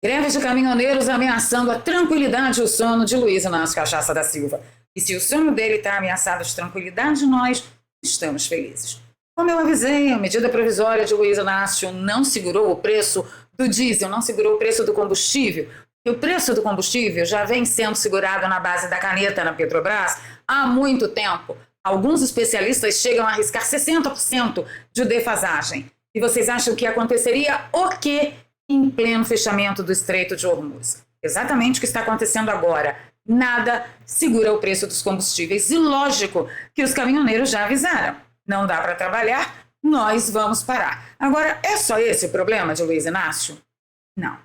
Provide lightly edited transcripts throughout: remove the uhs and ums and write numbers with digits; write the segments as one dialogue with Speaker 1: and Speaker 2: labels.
Speaker 1: Greve de caminhoneiros ameaçando a tranquilidade e o sono de Luiz Inácio Cachaça da Silva. E se o sono dele está ameaçado de tranquilidade, nós estamos felizes. Como eu avisei, a medida provisória de Luiz Inácio não segurou o preço do diesel, não segurou o preço do combustível. E o preço do combustível já vem sendo segurado na base da caneta na Petrobras há muito tempo. Alguns especialistas chegam a arriscar 60% de defasagem. E vocês acham que aconteceria o quê em pleno fechamento do Estreito de Hormuz? Exatamente o que está acontecendo agora. Nada segura o preço dos combustíveis. E lógico que os caminhoneiros já avisaram. Não dá para trabalhar, nós vamos parar. Agora, é só esse o problema de Luiz Inácio? Não,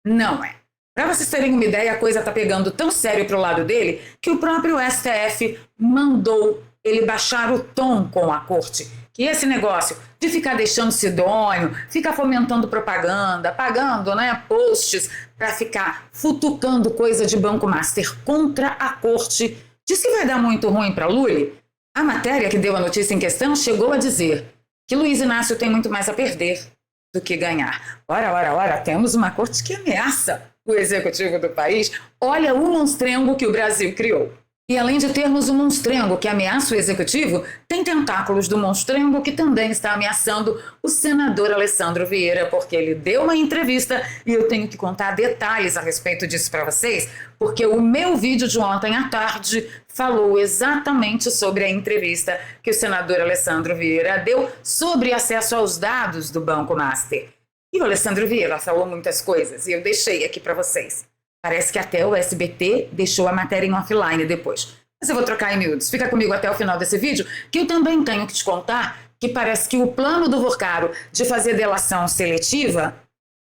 Speaker 1: não é. Para vocês terem uma ideia, a coisa está pegando tão sério para o lado dele que o próprio STF mandou ele baixar o tom com a corte. Que esse negócio de ficar deixando Sidônio, ficar fomentando propaganda, pagando posts para ficar futucando coisa de Banco Master contra a corte, diz que vai dar muito ruim para Lula. A matéria que deu a notícia em questão chegou a dizer que Luiz Inácio tem muito mais a perder do que ganhar. Ora, temos uma corte que ameaça o executivo do país. Olha o monstrengo que o Brasil criou. E além de termos um monstrengo que ameaça o executivo, tem tentáculos do monstrengo que também está ameaçando o senador Alessandro Vieira, porque ele deu uma entrevista e eu tenho que contar detalhes a respeito disso para vocês, porque o meu vídeo de ontem à tarde falou exatamente sobre a entrevista que o senador Alessandro Vieira deu sobre acesso aos dados do Banco Master. E o Alessandro Vieira falou muitas coisas e eu deixei aqui para vocês. Parece que até o SBT deixou a matéria em offline depois. Mas eu vou trocar em miúdos. Fica comigo até o final desse vídeo, que eu também tenho que te contar que parece que o plano do Vorcaro de fazer delação seletiva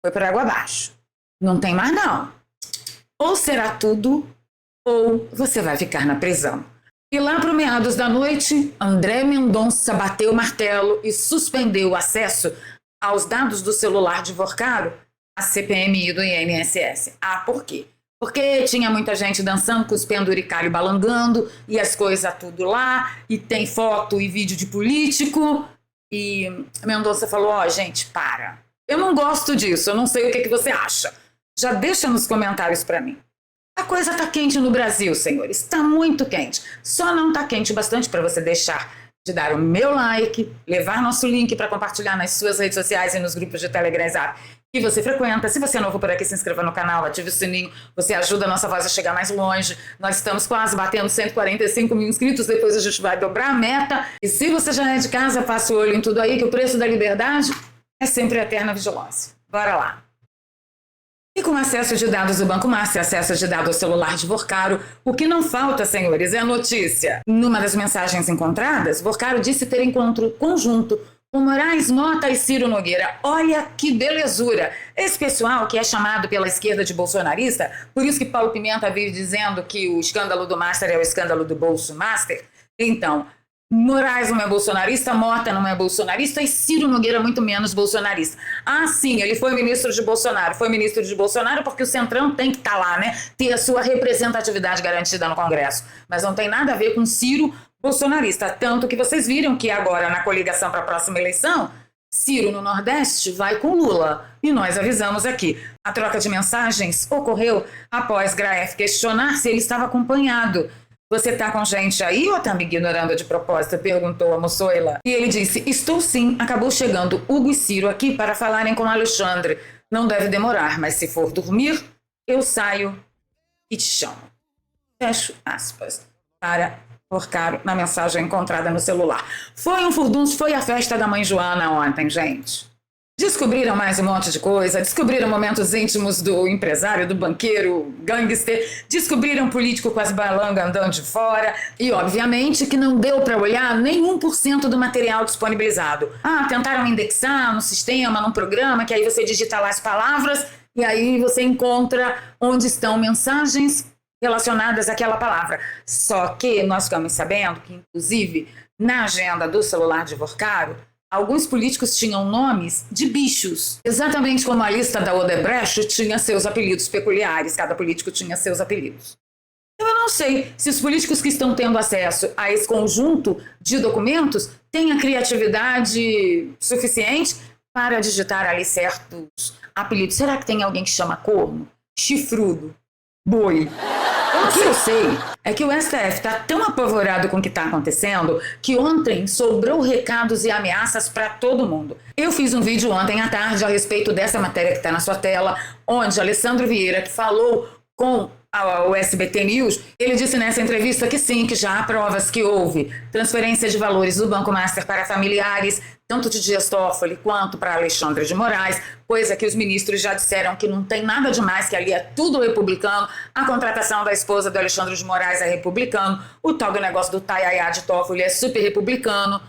Speaker 1: foi por água abaixo. Não tem mais não. Ou será tudo, ou você vai ficar na prisão. E lá para meados da noite, André Mendonça bateu o martelo e suspendeu o acesso aos dados do celular de Vorcaro, a CPMI do INSS. Ah, por quê? Porque tinha muita gente dançando com os penduricalhos balangando e as coisas tudo lá, e tem foto e vídeo de político. E Mendonça falou, gente, para. Eu não gosto disso, eu não sei o que você acha. Já deixa nos comentários para mim. A coisa tá quente no Brasil, senhores, tá muito quente. Só não tá quente bastante para você deixar de dar o meu like, levar nosso link para compartilhar nas suas redes sociais e nos grupos de Telegram e Zap que você frequenta. Se você é novo por aqui, se inscreva no canal, ative o sininho, você ajuda a nossa voz a chegar mais longe. Nós estamos quase batendo 145 mil inscritos, depois a gente vai dobrar a meta. E se você já é de casa, faça o olho em tudo aí, que o preço da liberdade é sempre a eterna vigilância. Bora lá. E com acesso de dados do Banco Master, acesso de dados ao celular de Vorcaro, o que não falta, senhores, é a notícia. Numa das mensagens encontradas, Vorcaro disse ter encontro conjunto com Moraes Mota e Ciro Nogueira. Olha que belezura! Esse pessoal que é chamado pela esquerda de bolsonarista, por isso que Paulo Pimenta vive dizendo que o escândalo do Master é o escândalo do Bolso Master. Então, Moraes não é bolsonarista, Mota não é bolsonarista e Ciro Nogueira muito menos bolsonarista. Ah, sim, ele foi ministro de Bolsonaro. Foi ministro de Bolsonaro porque o Centrão tem que estar lá, ter a sua representatividade garantida no Congresso. Mas não tem nada a ver com Ciro bolsonarista. Tanto que vocês viram que agora, na coligação para a próxima eleição, Ciro no Nordeste vai com Lula. E nós avisamos aqui. A troca de mensagens ocorreu após Graef questionar se ele estava acompanhado. Você tá com gente aí ou tá me ignorando de propósito? Perguntou a Moçoila. E ele disse, estou sim, acabou chegando Hugo e Ciro aqui para falarem com Alexandre. Não deve demorar, mas se for dormir, eu saio e te chamo. Fecho aspas. Para Vorcaro na mensagem encontrada no celular. Foi um furdunço, foi a festa da mãe Joana ontem, gente. Descobriram mais um monte de coisa, descobriram momentos íntimos do empresário, do banqueiro, gangster, descobriram político com as balangas andando de fora e, obviamente, que não deu para olhar nem 1% do material disponibilizado. Ah, tentaram indexar no sistema, num programa, que aí você digita lá as palavras e aí você encontra onde estão mensagens relacionadas àquela palavra. Só que nós ficamos sabendo que, inclusive, na agenda do celular de Vorcaro, alguns políticos tinham nomes de bichos, exatamente como a lista da Odebrecht tinha seus apelidos peculiares, cada político tinha seus apelidos. Eu não sei se os políticos que estão tendo acesso a esse conjunto de documentos têm a criatividade suficiente para digitar ali certos apelidos. Será que tem alguém que chama corno? Chifrudo? Boi? O que eu sei é que o STF está tão apavorado com o que está acontecendo que ontem sobrou recados e ameaças para todo mundo. Eu fiz um vídeo ontem à tarde a respeito dessa matéria que está na sua tela, onde Alessandro Vieira, que falou com o SBT News, ele disse nessa entrevista que sim, que já há provas que houve transferência de valores do Banco Master para familiares, tanto de Dias Toffoli quanto para Alexandre de Moraes, coisa que os ministros já disseram que não tem nada demais, que ali é tudo republicano, a contratação da esposa do Alexandre de Moraes é republicano, o tal do negócio do Taiaiá de Toffoli é super republicano,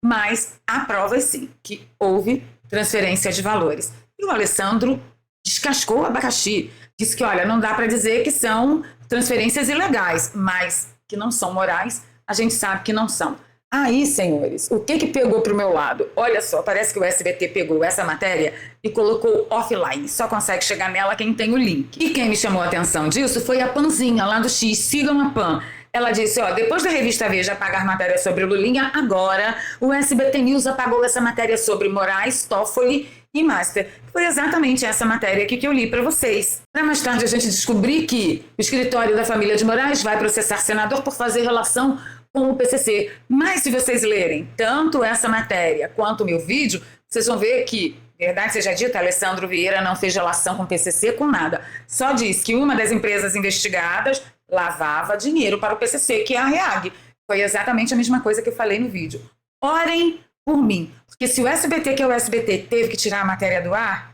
Speaker 1: mas há provas sim, que houve transferência de valores. E o Alessandro descascou o abacaxi. Disse que, olha, não dá para dizer que são transferências ilegais, mas que não são morais, a gente sabe que não são. Aí, senhores, o que pegou para o meu lado? Olha só, parece que o SBT pegou essa matéria e colocou offline. Só consegue chegar nela quem tem o link. E quem me chamou a atenção disso foi a Panzinha, lá do X. Sigam a Pan. Ela disse, ó, depois da revista Veja apagar matéria sobre Lulinha, agora o SBT News apagou essa matéria sobre Moraes, Toffoli e Master. Foi exatamente essa matéria aqui que eu li para vocês. Para mais tarde a gente descobrir que o escritório da família de Moraes vai processar senador por fazer relação com o PCC. Mas se vocês lerem tanto essa matéria quanto o meu vídeo, vocês vão ver que, verdade seja dita, Alessandro Vieira não fez relação com o PCC, com nada. Só diz que uma das empresas investigadas lavava dinheiro para o PCC, que é a REAG. Foi exatamente a mesma coisa que eu falei no vídeo. Orem por mim, porque se o SBT, que é o SBT, teve que tirar a matéria do ar,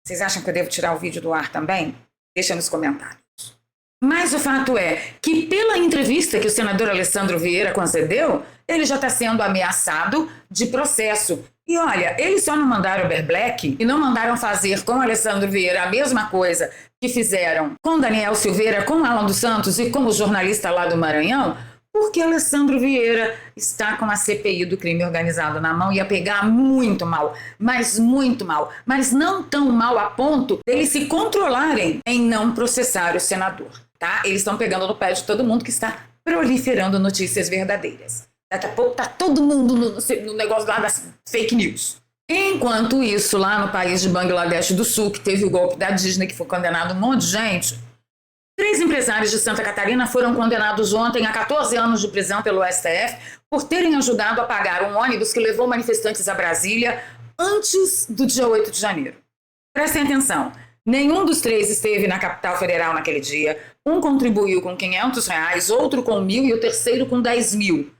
Speaker 1: vocês acham que eu devo tirar o vídeo do ar também? Deixa nos comentários. Mas o fato é que pela entrevista que o senador Alessandro Vieira concedeu, ele já está sendo ameaçado de processo. E olha, eles só não mandaram o Black e não mandaram fazer com o Alessandro Vieira a mesma coisa que fizeram com Daniel Silveira, com Alan dos Santos e com o jornalista lá do Maranhão, porque Alessandro Vieira está com a CPI do crime organizado na mão e ia pegar muito mal, mas não tão mal a ponto deles se controlarem em não processar o senador, tá? Eles estão pegando no pé de todo mundo que está proliferando notícias verdadeiras. Daqui a pouco tá todo mundo no negócio lá das fake news. Enquanto isso, lá no país de Bangladesh do Sul, que teve o golpe da Disney, que foi condenado um monte de gente, 3 empresários de Santa Catarina foram condenados ontem a 14 anos de prisão pelo STF por terem ajudado a pagar um ônibus que levou manifestantes a Brasília antes do dia 8 de janeiro. Prestem atenção, nenhum dos 3 esteve na capital federal naquele dia. Um contribuiu com R$500, outro com 1.000 e o terceiro com 10.000.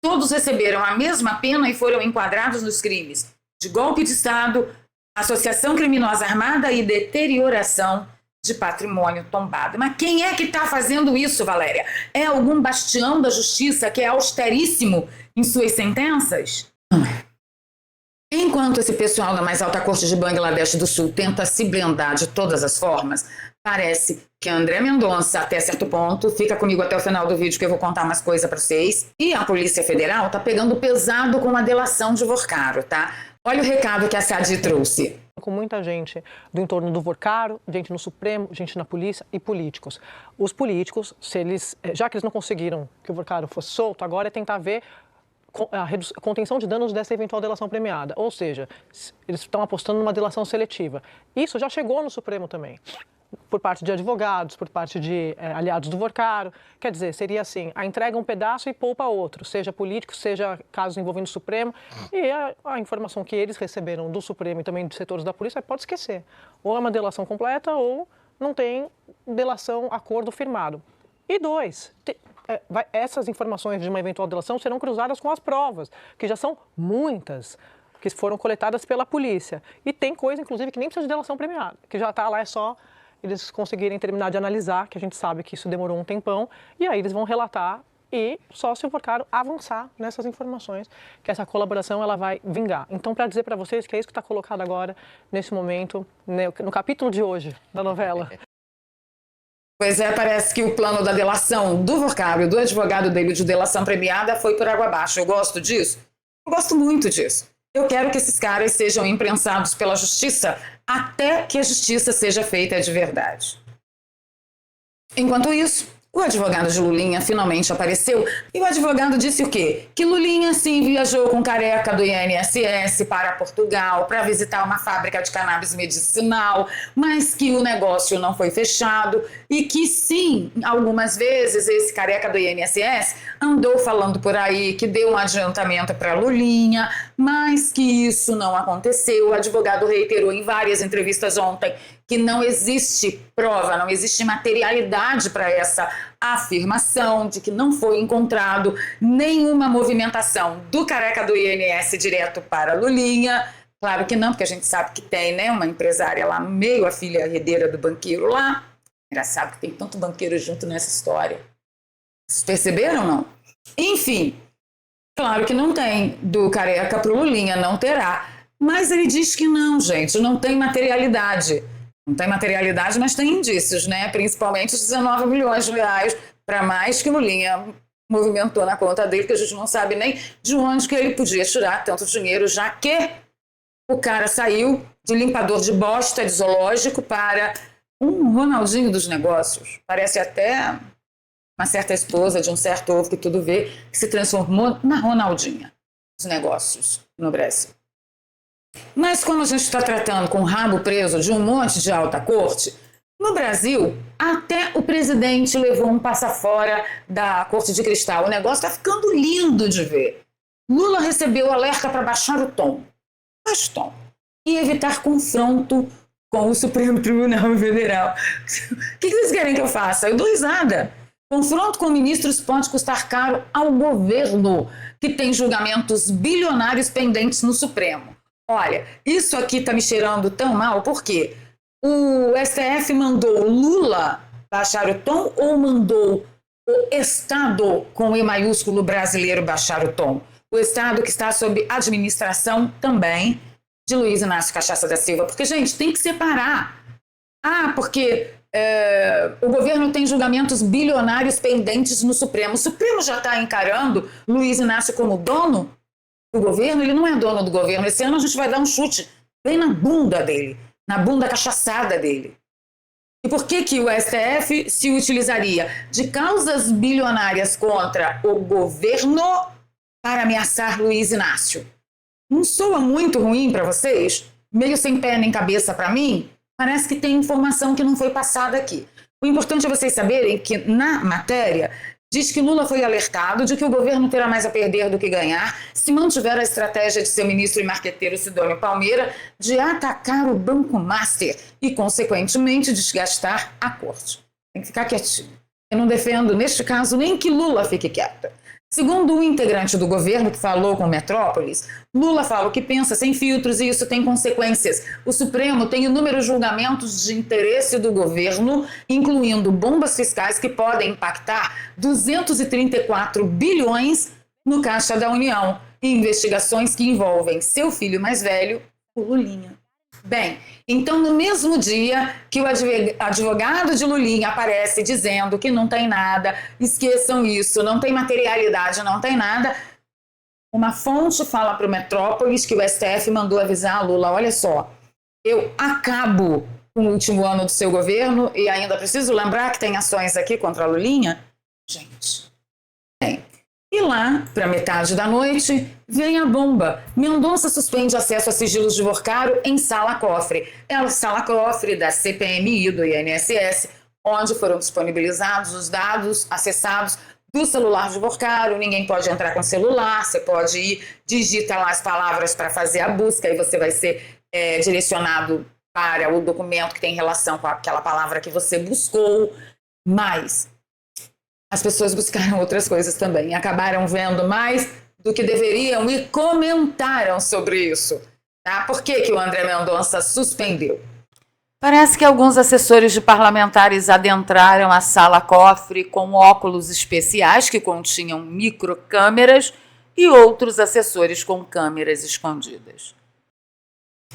Speaker 1: Todos receberam a mesma pena e foram enquadrados nos crimes de golpe de Estado, associação criminosa armada e deterioração de patrimônio tombado. Mas quem é que está fazendo isso, Valéria? É algum bastião da justiça que é austeríssimo em suas sentenças? Enquanto esse pessoal da mais alta corte de Bangladesh do Sul tenta se blindar de todas as formas, parece que André Mendonça, até certo ponto, fica comigo até o final do vídeo que eu vou contar umas coisas para vocês, e a Polícia Federal está pegando pesado com a delação de Vorcaro, tá? Olha o recado que a Sadi trouxe.
Speaker 2: Com muita gente do entorno do Vorcaro, gente no Supremo, gente na polícia e políticos. Os políticos, já que eles não conseguiram que o Vorcaro fosse solto, agora é tentar ver a contenção de danos dessa eventual delação premiada. Ou seja, eles estão apostando numa delação seletiva. Isso já chegou no Supremo também, por parte de advogados, por parte de aliados do Vorcaro. Quer dizer, seria assim, a entrega um pedaço e poupa outro, seja político, seja casos envolvendo o Supremo. E a informação que eles receberam do Supremo e também dos setores da polícia, pode esquecer. Ou é uma delação completa ou não tem delação, acordo firmado. E 2, essas informações de uma eventual delação serão cruzadas com as provas, que já são muitas, que foram coletadas pela polícia. E tem coisa, inclusive, que nem precisa de delação premiada, que já está lá, é só eles conseguirem terminar de analisar, que a gente sabe que isso demorou um tempão, e aí eles vão relatar e só se o Vorcaro avançar nessas informações, que essa colaboração ela vai vingar. Então, para dizer para vocês que é isso que está colocado agora, nesse momento, no capítulo de hoje da novela.
Speaker 1: Pois é, parece que o plano da delação do Vorcaro e do advogado dele de delação premiada foi por água abaixo. Eu gosto disso? Eu gosto muito disso. Eu quero que esses caras sejam imprensados pela justiça até que a justiça seja feita de verdade. Enquanto isso, O advogado de Lulinha finalmente apareceu e o advogado disse o quê? Que Lulinha sim viajou com Careca do INSS para Portugal para visitar uma fábrica de cannabis medicinal, mas que o negócio não foi fechado e que sim, algumas vezes esse Careca do INSS andou falando por aí que deu um adiantamento para Lulinha, mas que isso não aconteceu. O advogado reiterou em várias entrevistas ontem que não existe prova, não existe materialidade para essa afirmação de que não foi encontrado nenhuma movimentação do Careca do INSS direto para Lulinha. Claro que não, porque a gente sabe que tem, né, uma empresária lá no meio, a filha herdeira do banqueiro lá. Engraçado que tem tanto banqueiro junto nessa história. Vocês perceberam, não? Enfim, claro que não tem. Do Careca para o Lulinha, não terá. Mas ele diz que não, gente, não tem materialidade. Não tem materialidade, mas tem indícios, né? Principalmente os 19 milhões de reais para mais que Lulinha movimentou na conta dele, que a gente não sabe nem de onde que ele podia tirar tanto dinheiro, já que o cara saiu de limpador de bosta de zoológico para um Ronaldinho dos negócios. Parece até uma certa esposa de um certo ovo que tudo vê, que se transformou na Ronaldinha dos negócios no Brasil. Mas como a gente está tratando com o rabo preso de um monte de alta corte, no Brasil, até o presidente levou um passa-fora da Corte de Cristal. O negócio está ficando lindo de ver. Lula recebeu alerta para baixar o tom. Baixa o tom. E evitar confronto com o Supremo Tribunal Federal. O que vocês querem que eu faça? Eu dou risada. Confronto com ministros pode custar caro ao governo, que tem julgamentos bilionários pendentes no Supremo. Olha, isso aqui está me cheirando tão mal, porque o STF mandou Lula baixar o tom ou mandou o Estado, com E maiúsculo brasileiro, baixar o tom? O Estado que está sob administração também de Luiz Inácio Cachaça da Silva. Porque, gente, tem que separar. Porque o governo tem julgamentos bilionários pendentes no Supremo. O Supremo já está encarando Luiz Inácio como dono do governo. Ele não é dono do governo. Esse ano a gente vai dar um chute bem na bunda dele, na bunda cachaçada dele. E por que que o STF se utilizaria de causas bilionárias contra o governo para ameaçar Luiz Inácio? Não soa muito ruim para vocês? Meio sem pé nem cabeça para mim? Parece que tem informação que não foi passada aqui. O importante é vocês saberem que na matéria diz que Lula foi alertado de que o governo terá mais a perder do que ganhar se mantiver a estratégia de seu ministro e marqueteiro Sidônio Palmeira de atacar o Banco Master e, consequentemente, desgastar a corte. Tem que ficar quietinho. Eu não defendo, neste caso, nem que Lula fique quieto. Segundo um integrante do governo que falou com Metrópolis, Lula fala o que pensa sem filtros e isso tem consequências. O Supremo tem inúmeros julgamentos de interesse do governo, incluindo bombas fiscais que podem impactar 234 bilhões no Caixa da União e investigações que envolvem seu filho mais velho, o Lulinha. Bem, então no mesmo dia que o advogado de Lulinha aparece dizendo que não tem nada, esqueçam isso, não tem materialidade, não tem nada, uma fonte fala para o Metrópolis que o STF mandou avisar a Lula, olha só, eu acabo com o último ano do seu governo e ainda preciso lembrar que tem ações aqui contra a Lulinha? Gente, bem, e lá, para metade da noite, vem a bomba. Mendonça suspende acesso a sigilos de Vorcaro em sala-cofre. É a sala-cofre da CPMI do INSS, onde foram disponibilizados os dados acessados do celular de Vorcaro. Ninguém pode entrar com celular, você pode ir, digita lá as palavras para fazer a busca e você vai ser direcionado para o documento que tem relação com aquela palavra que você buscou. Mas as pessoas buscaram outras coisas também, acabaram vendo mais do que deveriam e comentaram sobre isso. Tá? Por que que o André Mendonça suspendeu? Parece que alguns assessores de parlamentares adentraram a sala-cofre com óculos especiais que continham microcâmeras e outros assessores com câmeras escondidas.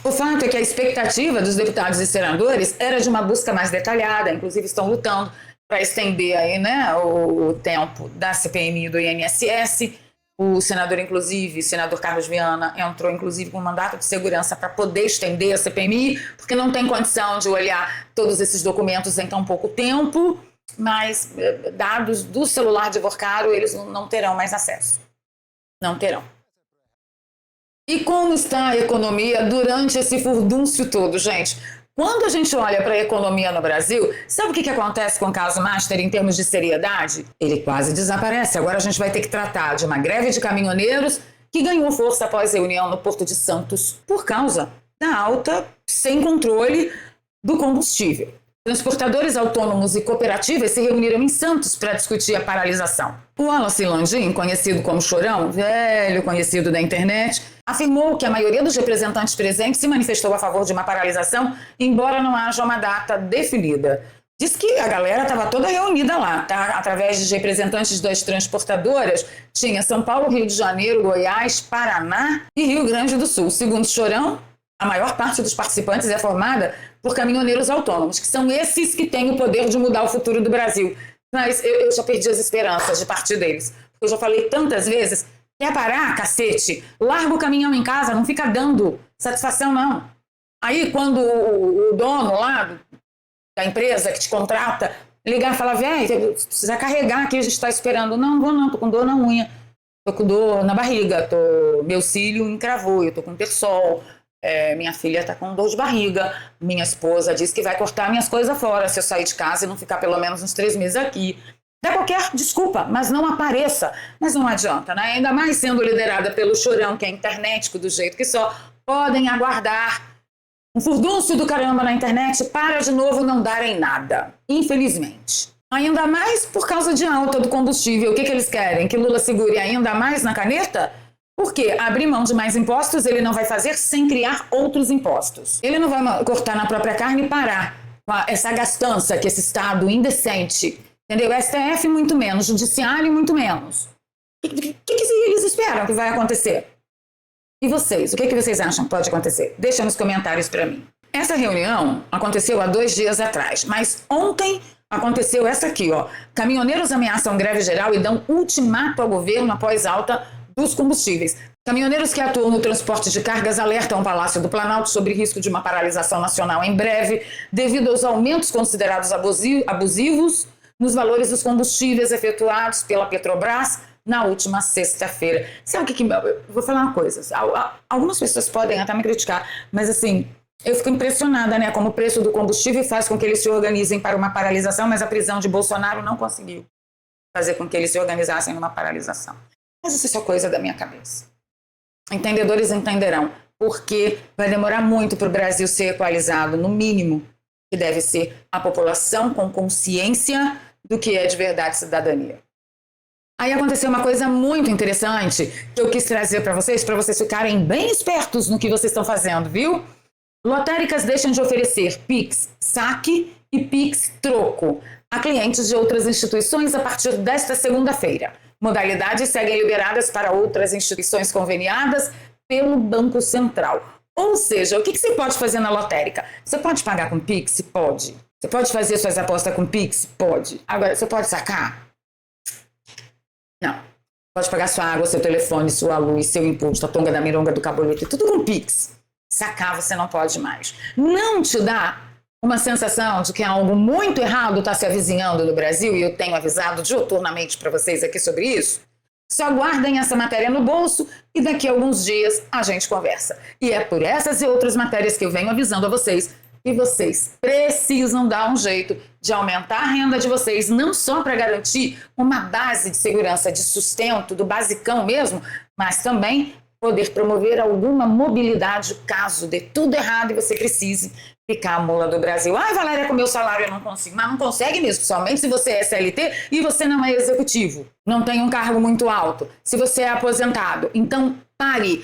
Speaker 1: O fato é que a expectativa dos deputados e senadores era de uma busca mais detalhada, inclusive estão lutando para estender aí, né, o tempo da CPMI do INSS. O senador, inclusive, o senador Carlos Viana, entrou, inclusive, com um mandato de segurança para poder estender a CPMI, porque não tem condição de olhar todos esses documentos em tão pouco tempo. mas dados do celular de Porcaro eles não terão mais acesso. Não terão. E como está a economia durante esse furdúncio todo, gente? Quando a gente olha para a economia no Brasil, sabe o que acontece com o caso Master em termos de seriedade? Ele quase desaparece. Agora a gente vai ter que tratar de uma greve de caminhoneiros que ganhou força após reunião no Porto de Santos por causa da alta sem controle do combustível. Transportadores autônomos e cooperativas se reuniram em Santos para discutir a paralisação. O Wallace Landim, conhecido como Chorão, velho conhecido da internet, afirmou que a maioria dos representantes presentes se manifestou a favor de uma paralisação, embora não haja uma data definida. Diz que a galera estava toda reunida lá, tá? Através de representantes das transportadoras, tinha São Paulo, Rio de Janeiro, Goiás, Paraná e Rio Grande do Sul. Segundo Chorão, a maior parte dos participantes é formada por caminhoneiros autônomos, que são esses que têm o poder de mudar o futuro do Brasil. Mas eu já perdi as esperanças de partir deles. Porque eu já falei tantas vezes, quer parar, cacete? Larga o caminhão em casa, não fica dando satisfação, não. Aí, quando o dono lá da empresa que te contrata ligar e falar, velho, precisa carregar aqui, a gente está esperando. Não, vou não, tô com dor na unha, tô com dor na barriga, meu cílio encravou, eu tô com terçol. Minha filha está com dor de barriga, minha esposa disse que vai cortar minhas coisas fora se eu sair de casa e não ficar pelo menos uns 3 meses aqui. Dá qualquer desculpa, mas não apareça. Mas não adianta, né? Ainda mais sendo liderada pelo Chorão, que é internetico do jeito que só, podem aguardar um furdúncio do caramba na internet para de novo não darem nada, infelizmente. Ainda mais por causa de alta do combustível. O que eles querem? Que Lula segure ainda mais na caneta? Porque abrir mão de mais impostos ele não vai fazer sem criar outros impostos. Ele não vai cortar na própria carne e parar com essa gastança que esse Estado indecente, entendeu? STF muito menos, Judiciário muito menos. O que eles esperam que vai acontecer? E vocês? O que vocês acham que pode acontecer? Deixa nos comentários para mim. Essa reunião aconteceu há 2 dias atrás, mas ontem aconteceu essa aqui, ó. Caminhoneiros ameaçam greve geral e dão ultimato ao governo após alta dos combustíveis. Caminhoneiros que atuam no transporte de cargas alertam o Palácio do Planalto sobre risco de uma paralisação nacional em breve, devido aos aumentos considerados abusivos nos valores dos combustíveis efetuados pela Petrobras na última sexta-feira. Sabe o que eu vou falar uma coisa. Algumas pessoas podem até me criticar, mas assim, eu fico impressionada, né, como o preço do combustível faz com que eles se organizem para uma paralisação, mas a prisão de Bolsonaro não conseguiu fazer com que eles se organizassem numa paralisação. Mas isso é só coisa da minha cabeça. Entendedores entenderão, porque vai demorar muito para o Brasil ser equalizado, no mínimo, que deve ser a população com consciência do que é de verdade cidadania. Aí aconteceu uma coisa muito interessante que eu quis trazer para vocês ficarem bem espertos no que vocês estão fazendo, viu? Lotéricas deixam de oferecer Pix saque e Pix troco a clientes de outras instituições a partir desta segunda-feira. Modalidades seguem liberadas para outras instituições conveniadas pelo Banco Central. Ou seja, o que você pode fazer na lotérica? Você pode pagar com Pix? Pode. Você pode fazer suas apostas com Pix? Pode. Agora, você pode sacar? Não. Pode pagar sua água, seu telefone, sua luz, seu imposto, a tonga da mironga do cabolete, tudo com Pix. Sacar você não pode mais. Não te dá uma sensação de que algo muito errado está se avizinhando no Brasil, e eu tenho avisado diuturnamente para vocês aqui sobre isso? Só guardem essa matéria no bolso e daqui a alguns dias a gente conversa. E é por essas e outras matérias que eu venho avisando a vocês que vocês precisam dar um jeito de aumentar a renda de vocês, não só para garantir uma base de segurança, de sustento, do basicão mesmo, mas também poder promover alguma mobilidade caso dê tudo errado e você precise ficar a mula do Brasil. Ai, Valéria, com meu salário eu não consigo. Mas não consegue mesmo, somente se você é CLT e você não é executivo. Não tem um cargo muito alto. Se você é aposentado. Então, pare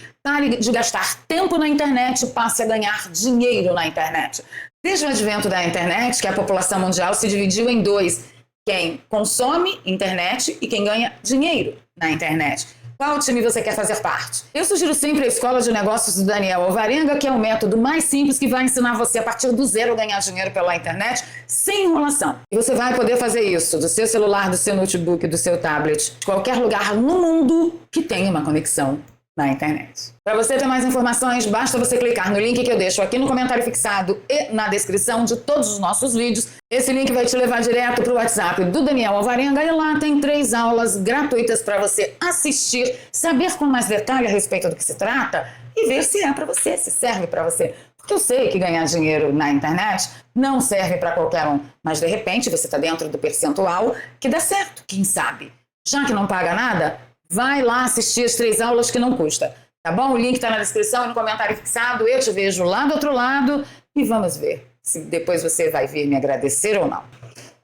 Speaker 1: de gastar tempo na internet e passe a ganhar dinheiro na internet. Desde o advento da internet, que a população mundial se dividiu em 2. Quem consome internet e quem ganha dinheiro na internet. Qual time você quer fazer parte? Eu sugiro sempre a Escola de Negócios do Daniel Alvarenga, que é o método mais simples que vai ensinar você a partir do zero a ganhar dinheiro pela internet sem enrolação. E você vai poder fazer isso do seu celular, do seu notebook, do seu tablet, de qualquer lugar no mundo que tenha uma conexão na internet. Para você ter mais informações, basta você clicar no link que eu deixo aqui no comentário fixado e na descrição de todos os nossos vídeos. Esse link vai te levar direto para o WhatsApp do Daniel Alvarenga e lá tem 3 aulas gratuitas para você assistir, saber com mais detalhe a respeito do que se trata e ver se é para você, se serve para você. Porque eu sei que ganhar dinheiro na internet não serve para qualquer um, mas de repente você está dentro do percentual que dá certo, quem sabe. Já que não paga nada, vai lá assistir as 3 aulas que não custa, tá bom? O link está na descrição e no comentário fixado. Eu te vejo lá do outro lado e vamos ver se depois você vai vir me agradecer ou não.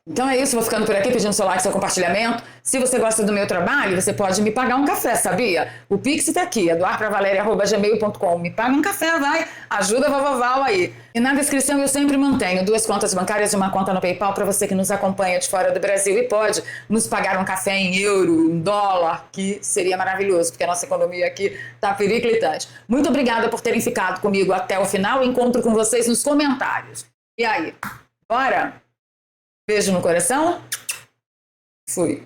Speaker 1: Então é isso, vou ficando por aqui pedindo seu like, seu compartilhamento. Se você gosta do meu trabalho, você pode me pagar um café, sabia? O Pix tá aqui, eduarpravaleria@gmail.com. Me paga um café, vai, ajuda a Vovoval aí. E na descrição eu sempre mantenho 2 contas bancárias e uma conta no PayPal para você que nos acompanha de fora do Brasil e pode nos pagar um café em euro, em dólar, que seria maravilhoso, porque a nossa economia aqui tá periclitante. Muito obrigada por terem ficado comigo até o final. Encontro com vocês nos comentários. E aí, bora? Beijo no coração. Fui.